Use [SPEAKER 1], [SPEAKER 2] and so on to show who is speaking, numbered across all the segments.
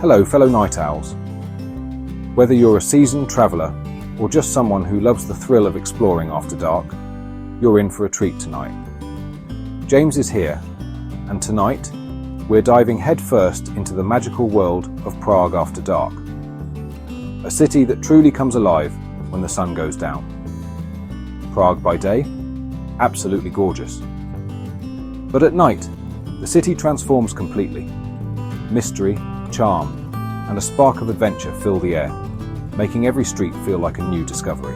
[SPEAKER 1] Hello, fellow night owls. Whether you're a seasoned traveller or just someone who loves the thrill of exploring after dark, you're in for a treat tonight. James is here, and tonight we're diving headfirst into the magical world of Prague after dark. A city that truly comes alive when the sun goes down. Prague by day, absolutely gorgeous. But at night, the city transforms completely. Mystery, charm, and a spark of adventure fill the air, making every street feel like a new discovery.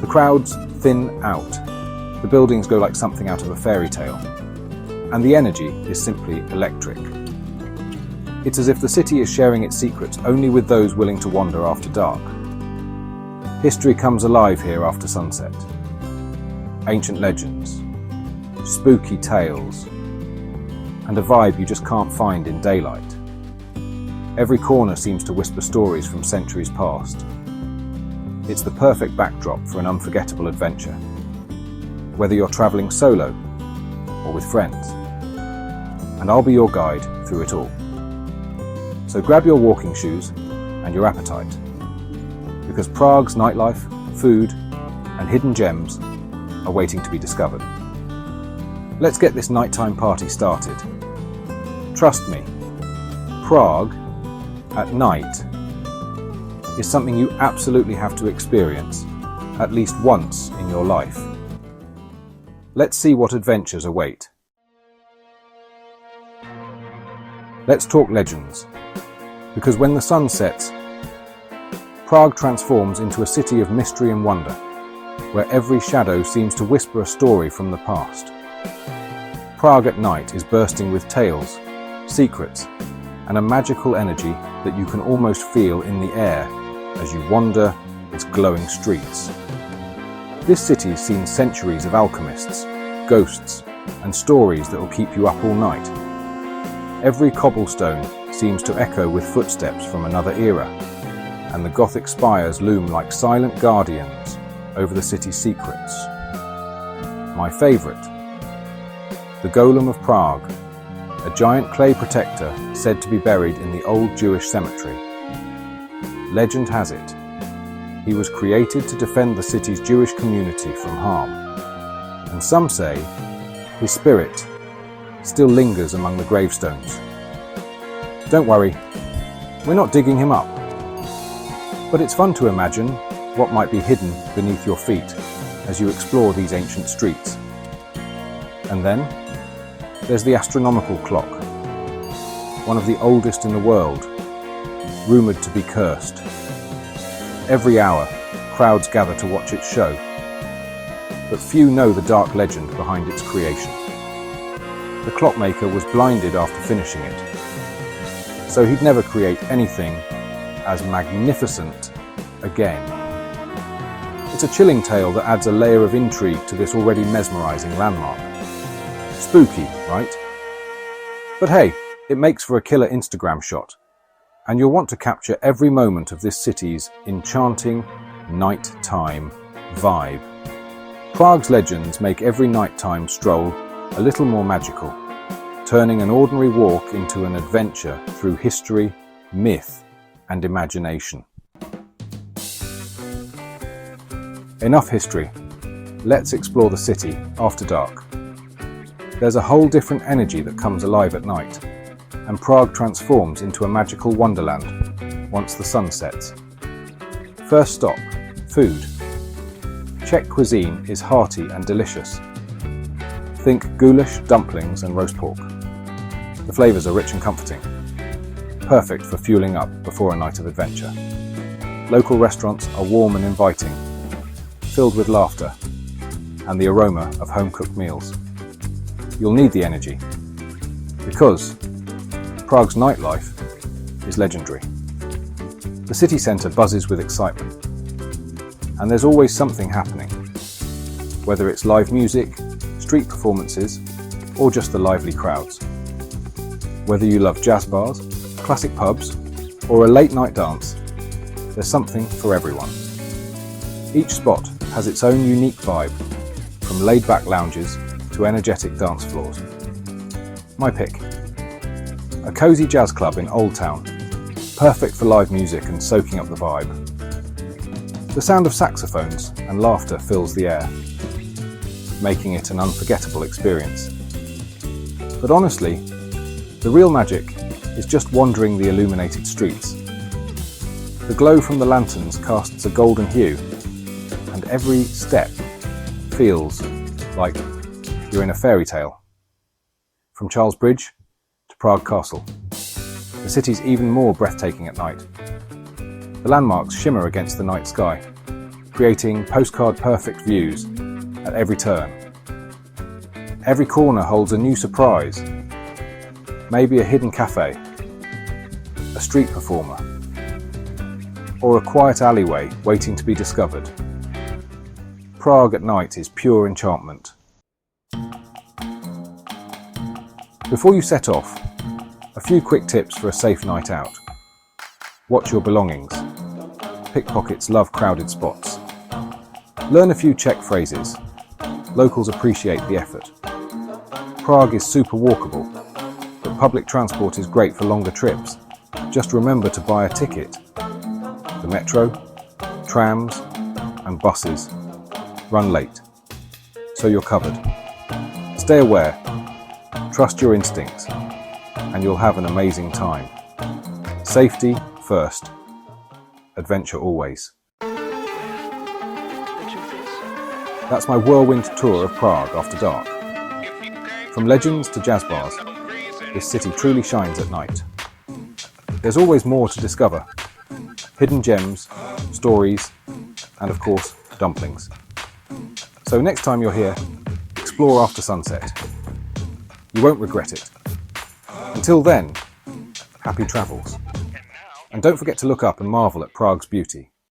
[SPEAKER 1] The crowds thin out, the buildings go like something out of a fairy tale, and the energy is simply electric. It's as if the city is sharing its secrets only with those willing to wander after dark. History comes alive here after sunset. Ancient legends, spooky tales, and a vibe you just can't find in daylight. Every corner seems to whisper stories from centuries past. It's the perfect backdrop for an unforgettable adventure, whether you're traveling solo or with friends. And I'll be your guide through it all. So grab your walking shoes and your appetite, because Prague's nightlife, food, and hidden gems are waiting to be discovered. Let's get this nighttime party started. Trust me, Prague at night is something you absolutely have to experience at least once in your life. Let's see what adventures await. Let's talk legends, because when the sun sets, Prague transforms into a city of mystery and wonder, where every shadow seems to whisper a story from the past. Prague at night is bursting with tales, secrets, and a magical energy that you can almost feel in the air as you wander its glowing streets. This city's seen centuries of alchemists, ghosts, and stories that will keep you up all night. Every cobblestone seems to echo with footsteps from another era, and the Gothic spires loom like silent guardians over the city's secrets. My favourite, the Golem of Prague, a giant clay protector said to be buried in the old Jewish cemetery. Legend has it, he was created to defend the city's Jewish community from harm. And some say his spirit still lingers among the gravestones. Don't worry, we're not digging him up. But it's fun to imagine what might be hidden beneath your feet as you explore these ancient streets. And then there's the astronomical clock, one of the oldest in the world, rumoured to be cursed. Every hour, crowds gather to watch its show, but few know the dark legend behind its creation. The clockmaker was blinded after finishing it, so he'd never create anything as magnificent again. It's a chilling tale that adds a layer of intrigue to this already mesmerising landmark. Spooky, right? But hey, it makes for a killer Instagram shot, and you'll want to capture every moment of this city's enchanting nighttime vibe. Prague's legends make every nighttime stroll a little more magical, turning an ordinary walk into an adventure through history, myth, and imagination. Enough history. Let's explore the city after dark. There's a whole different energy that comes alive at night, and Prague transforms into a magical wonderland once the sun sets. First stop, food. Czech cuisine is hearty and delicious. Think goulash, dumplings, and roast pork. The flavours are rich and comforting, perfect for fueling up before a night of adventure. Local restaurants are warm and inviting, filled with laughter and the aroma of home-cooked meals. You'll need the energy, because Prague's nightlife is legendary. The city centre buzzes with excitement, and there's always something happening, whether it's live music, street performances, or just the lively crowds. Whether you love jazz bars, classic pubs, or a late night dance, there's something for everyone. Each spot has its own unique vibe, from laid-back lounges to energetic dance floors. My pick. A cosy jazz club in Old Town, perfect for live music and soaking up the vibe. The sound of saxophones and laughter fills the air, making it an unforgettable experience. But honestly, the real magic is just wandering the illuminated streets. The glow from the lanterns casts a golden hue, and every step feels like you're in a fairy tale. From Charles Bridge to Prague Castle, the city's even more breathtaking at night. The landmarks shimmer against the night sky, creating postcard-perfect views at every turn. Every corner holds a new surprise, maybe a hidden cafe, a street performer, or a quiet alleyway waiting to be discovered. Prague at night is pure enchantment. Before you set off, a few quick tips for a safe night out. Watch your belongings. Pickpockets love crowded spots. Learn a few Czech phrases. Locals appreciate the effort. Prague is super walkable, but public transport is great for longer trips. Just remember to buy a ticket. The metro, trams, and buses run late, so you're covered. Stay aware, trust your instincts, and you'll have an amazing time. Safety first, adventure always. That's my whirlwind tour of Prague after dark. From legends to jazz bars, this city truly shines at night. There's always more to discover. Hidden gems, stories, and of course, dumplings. So next time you're here, explore after sunset. You won't regret it. Until then, happy travels. And don't forget to look up and marvel at Prague's beauty.